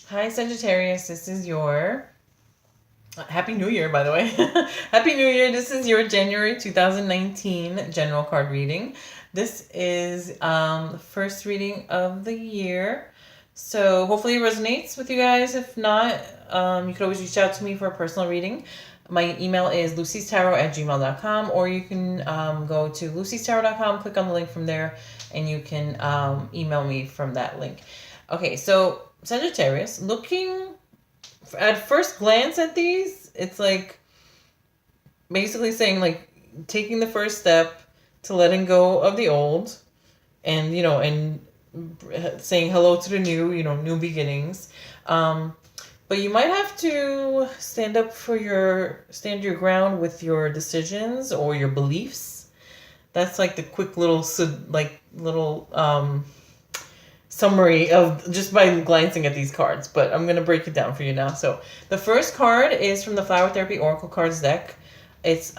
Hi, Sagittarius. This is your Happy New Year, by the way. Happy New Year. This is your January 2019 general card reading. This is the first reading of the year. So hopefully it resonates with you guys. If not, you could always reach out to me for a personal reading. My email is lucystarot@gmail.com, or you can go to lucystarot.com, click on the link from there, and you can email me from that link. Okay, so Sagittarius, looking at first glance at these, it's like basically saying like taking the first step to letting go of the old, and and saying hello to the new, new beginnings. But you might have to stand your ground with your decisions or your beliefs. That's like the quick little summary of just by glancing at these cards, but I'm going to break it down for you now. So the first card is from the Flower Therapy Oracle Cards deck. It's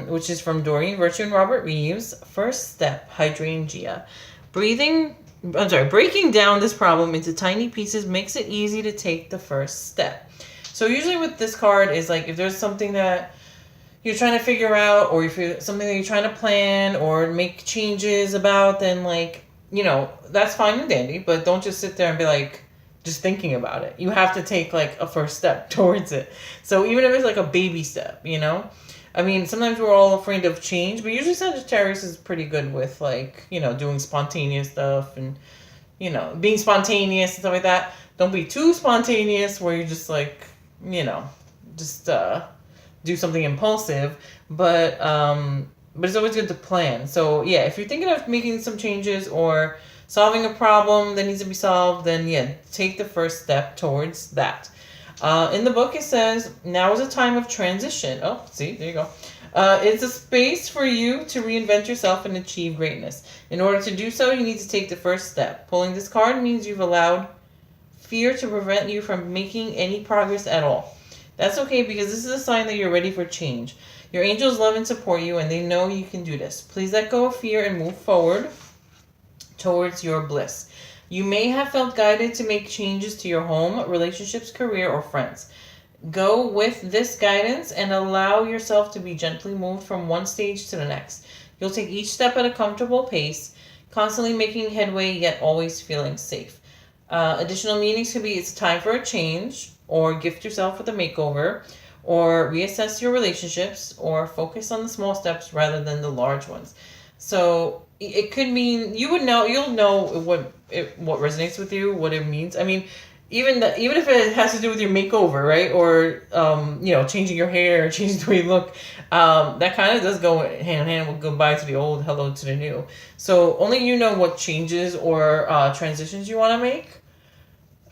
which is from Doreen Virtue and Robert Reeves. First step, hydrangea. Breaking down this problem into tiny pieces makes it easy to take the first step. So usually with this card is like if there's something that you're trying to figure out, or if it's something that you're trying to plan or make changes about, then that's fine and dandy, but don't just sit there and be like just thinking about it. You have to take like a first step towards it. So even if it's like a baby step, I mean, sometimes we're all afraid of change, but usually Sagittarius is pretty good with doing spontaneous stuff and, being spontaneous and stuff like that. Don't be too spontaneous where you just just do something impulsive, but it's always good to plan. So yeah, if you're thinking of making some changes or solving a problem that needs to be solved, then yeah, take the first step towards that. In the book, it says, now is a time of transition. Oh, see, there you go. It's a space for you to reinvent yourself and achieve greatness. In order to do so, you need to take the first step. Pulling this card means you've allowed fear to prevent you from making any progress at all. That's okay, because this is a sign that you're ready for change. Your angels love and support you, and they know you can do this. Please let go of fear and move forward towards your bliss. You may have felt guided to make changes to your home, relationships, career, or friends. Go with this guidance and allow yourself to be gently moved from one stage to the next. You'll take each step at a comfortable pace, constantly making headway, yet always feeling safe. Additional meanings could be it's time for a change, or gift yourself with a makeover, or reassess your relationships, or focus on the small steps rather than the large ones. So it could mean you'll know what resonates with you, what it means. I mean, even if it has to do with your makeover, right? Or changing your hair, changing the way you look, that kind of does go hand in hand with goodbye to the old, hello to the new. So only you know what changes or transitions you want to make.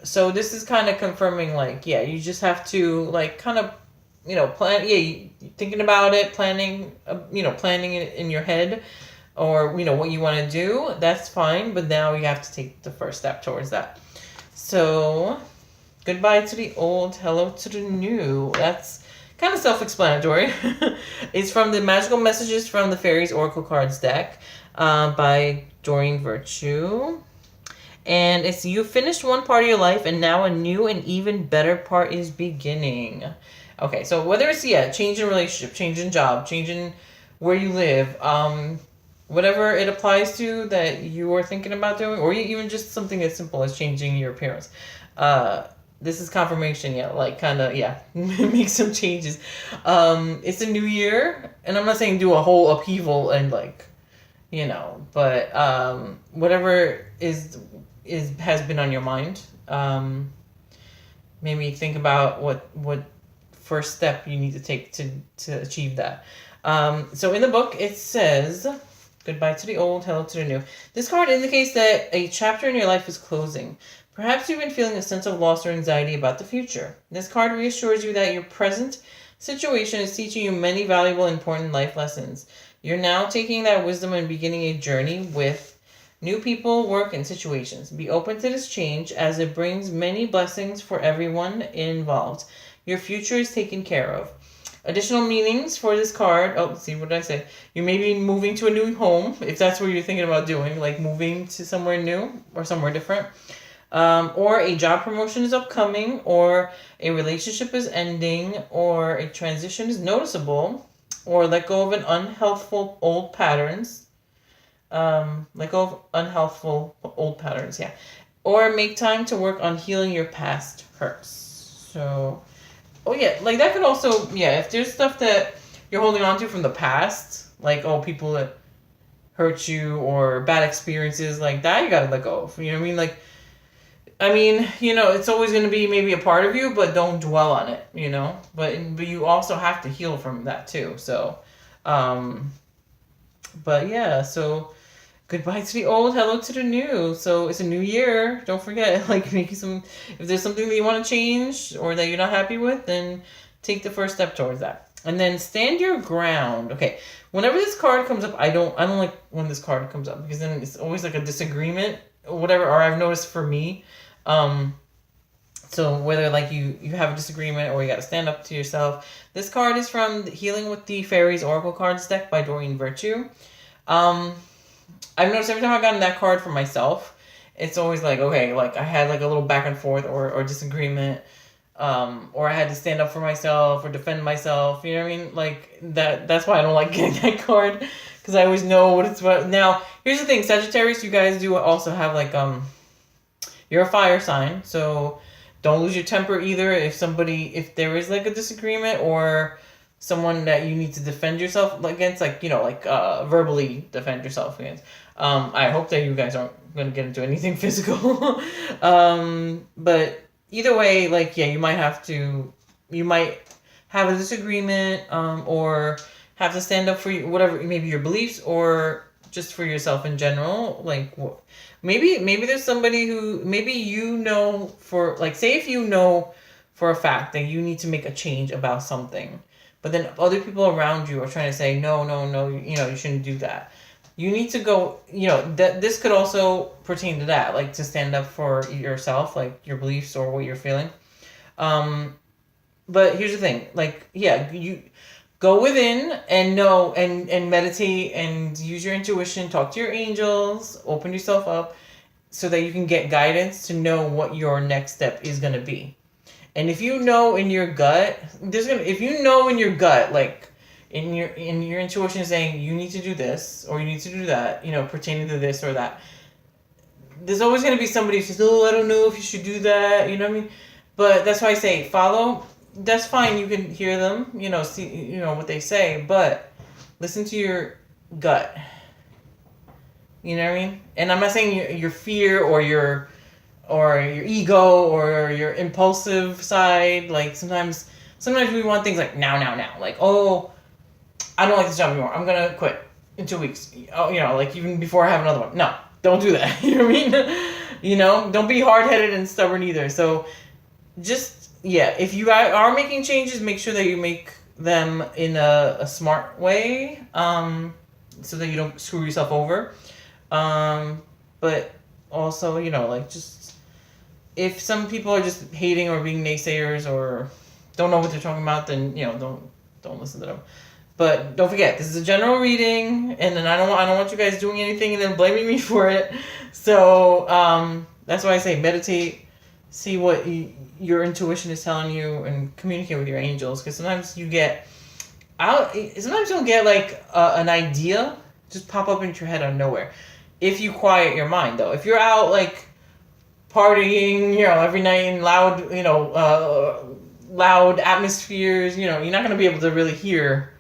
So this is kind of confirming, you just have to kind of plan. Yeah, thinking about it, planning it in your head, or what you want to do. That's fine, but now you have to take the first step towards that. So goodbye to the old, hello to the new. That's kind of self-explanatory. It's from the Magical Messages from the Fairies Oracle Cards deck by Doreen Virtue. And it's, you finished one part of your life, and now a new and even better part is beginning. Okay, so whether it's change in relationship, change in job, change in where you live, whatever it applies to that you are thinking about doing, or even just something as simple as changing your appearance. This is confirmation, make some changes. It's a new year, and I'm not saying do a whole upheaval and but whatever has been on your mind. Maybe think about what first step you need to take to achieve that. So in the book, it says, goodbye to the old, hello to the new. This card indicates that a chapter in your life is closing. Perhaps you've been feeling a sense of loss or anxiety about the future. This card reassures you that your present situation is teaching you many valuable and important life lessons. You're now taking that wisdom and beginning a journey with new people, work, and situations. Be open to this change, as it brings many blessings for everyone involved. Your future is taken care of. Additional meanings for this card. Oh, see, what did I say? You may be moving to a new home, if that's what you're thinking about doing, like moving to somewhere new or somewhere different. or a job promotion is upcoming, or a relationship is ending, or a transition is noticeable, or let go of an unhealthful old patterns. Let go of unhealthful old patterns, yeah. Or make time to work on healing your past hurts. So, oh yeah, like that could also, yeah, if there's stuff that you're holding on to from the past, like, oh, people that hurt you or bad experiences like that, you gotta let go of. You know what I mean? Like, it's always going to be maybe a part of you, but don't dwell on it, But you also have to heal from that too. So, but yeah, so goodbye to the old, hello to the new. So it's a new year. Don't forget, like, if there's something that you want to change or that you're not happy with, then take the first step towards that. And then stand your ground. Okay. Whenever this card comes up, I don't like when this card comes up, because then it's always like a disagreement or whatever, or I've noticed for me. So whether like you have a disagreement or you got to stand up to yourself. This card is from Healing with the Fairies Oracle Cards deck by Doreen Virtue. I've noticed every time I've gotten that card for myself, it's always like, okay, like I had like a little back and forth or disagreement, or I had to stand up for myself or defend myself. You know what I mean? Like that's why I don't like getting that card, because I always know what it's about. Now, here's the thing, Sagittarius, you guys do also have like, you're a fire sign, so don't lose your temper either. If there is like a disagreement or someone that you need to defend yourself against, like, verbally defend yourself against. I hope that you guys aren't going to get into anything physical. But either way, like, yeah, you might have a disagreement, or have to stand up for whatever, maybe your beliefs or just for yourself in general. Like, maybe there's somebody who, say if you know for a fact that you need to make a change about something, but then other people around you are trying to say, no, you shouldn't do that. You need to go, that this could also pertain to that, like to stand up for yourself, like your beliefs or what you're feeling. But here's the thing, like, yeah, you go within and know and meditate and use your intuition, talk to your angels, open yourself up so that you can get guidance to know what your next step is going to be. And if you know in your gut, like in your intuition is saying you need to do this or you need to do that, pertaining to this or that, there's always going to be somebody who says, oh, I don't know if you should do that, you know what I mean? But that's why I say follow. That's fine. You can hear them, see, what they say, but listen to your gut. You know what I mean? And I'm not saying your fear or your ego or your impulsive side. Like sometimes we want things like now. Like, oh, I don't like this job anymore. I'm going to quit in 2 weeks. Oh, like even before I have another one. No, don't do that. You know what I mean? Don't be hard-headed and stubborn either. So just, yeah, if you are making changes, make sure that you make them in a smart way, so that you don't screw yourself over. But also, like, just, if some people are just hating or being naysayers or don't know what they're talking about, then, don't listen to them. But don't forget, this is a general reading, and then I don't want you guys doing anything and then blaming me for it. So, that's why I say meditate, see what your intuition is telling you, and communicate with your angels, because sometimes you'll get like an idea just pop up into your head out of nowhere. If you quiet your mind, though. If you're out like partying, every night in loud atmospheres, you're not going to be able to really hear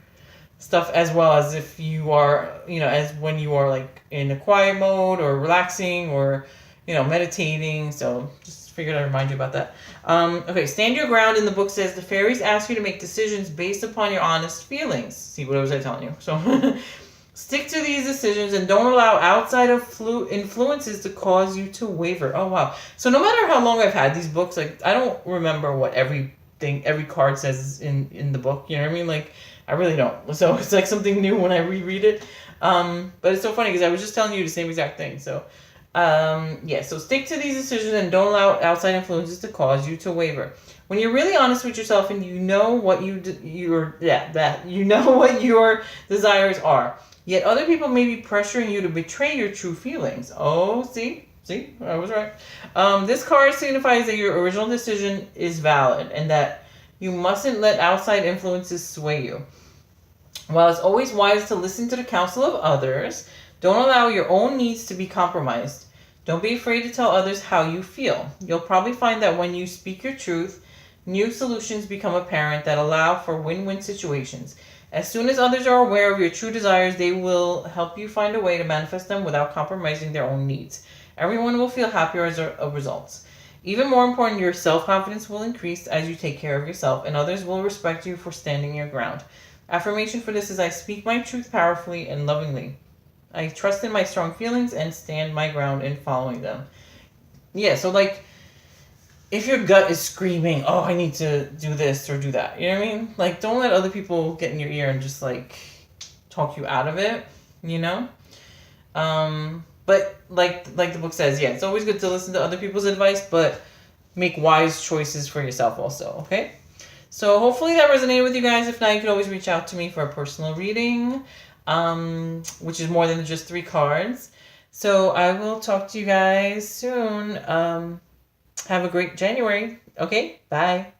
stuff as well as if you are, as when you are like in a quiet mode or relaxing or, meditating. So just figured I'd remind you about that. Okay, stand your ground in the book says the fairies ask you to make decisions based upon your honest feelings. See, what was I telling you? So stick to these decisions and don't allow outside influences to cause you to waver. Oh, wow. So no matter how long I've had these books, like, I don't remember what every card says in the book. You know what I mean? Like, I really don't. So it's like something new when I reread it. But it's so funny because I was just telling you the same exact thing. So, so stick to these decisions and don't allow outside influences to cause you to waver. When you're really honest with yourself and you know what you know what your desires are, yet other people may be pressuring you to betray your true feelings. Oh, see? See, I was right. This card signifies that your original decision is valid and that you mustn't let outside influences sway you. While it's always wise to listen to the counsel of others, don't allow your own needs to be compromised. Don't be afraid to tell others how you feel. You'll probably find that when you speak your truth, new solutions become apparent that allow for win-win situations. As soon as others are aware of your true desires, they will help you find a way to manifest them without compromising their own needs. Everyone will feel happier as a result. Even more important, your self-confidence will increase as you take care of yourself, and others will respect you for standing your ground. Affirmation for this is, I speak my truth powerfully and lovingly. I trust in my strong feelings and stand my ground in following them. Yeah, so like, if your gut is screaming, oh, I need to do this or do that, you know what I mean? Like, don't let other people get in your ear and just like talk you out of it, you know? But like the book says, yeah, it's always good to listen to other people's advice, but make wise choices for yourself also, okay? So hopefully that resonated with you guys. If not, you can always reach out to me for a personal reading, which is more than just 3 cards. So I will talk to you guys soon. Have a great January. Okay, bye.